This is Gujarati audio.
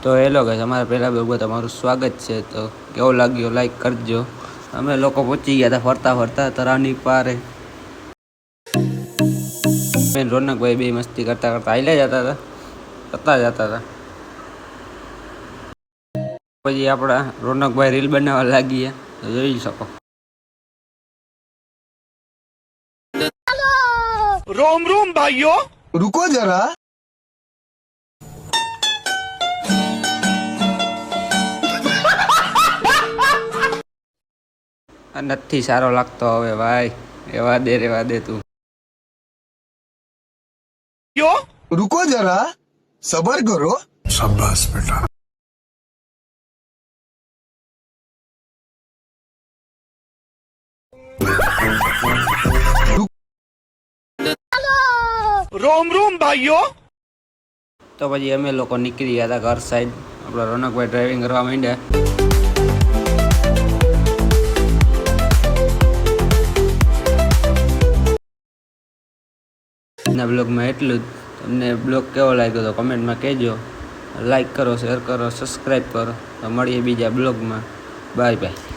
તો હેલો ગાઈસ, અમારા પહેલા બ્લોગમાં તમારું સ્વાગત છે। તો કેવો લાગ્યો લાઈક કરજો। અમે લોકો પહોંચી ગયા હતા ફરતા ફરતા તરાની પારે। બેન રોનકભાઈ બે મસ્તી કરતા કરતા હાલ્યા જતા હતા। પછી આપણા રોનકભાઈ રીલ બનાવવા લાગી ગયા, તો જોઈ શકો। रोम रोम भाइयों, रुको जरा। નથી સારો લાગતો હવે ભાઈ, રેવા દે તું। रुको जरा, सबर करो। शाबाश बेटा। रोम रोम भाइयों। તો પછી અમે લોકો નીકળી ગયા હતા ઘર સાઈડ। આપણા રોનકભાઈ ડ્રાઇવિંગ કરવા માંડ્યા। ના બ્લોગમાં એટલું જ। તમને બ્લોગ કેવો લાગ્યો તો કમેન્ટમાં કહેજો। લાઈક કરો, શેર કરો, સબસ્ક્રાઈબ કરો। તો મળીએ બીજા બ્લોગમાં। Bye bye.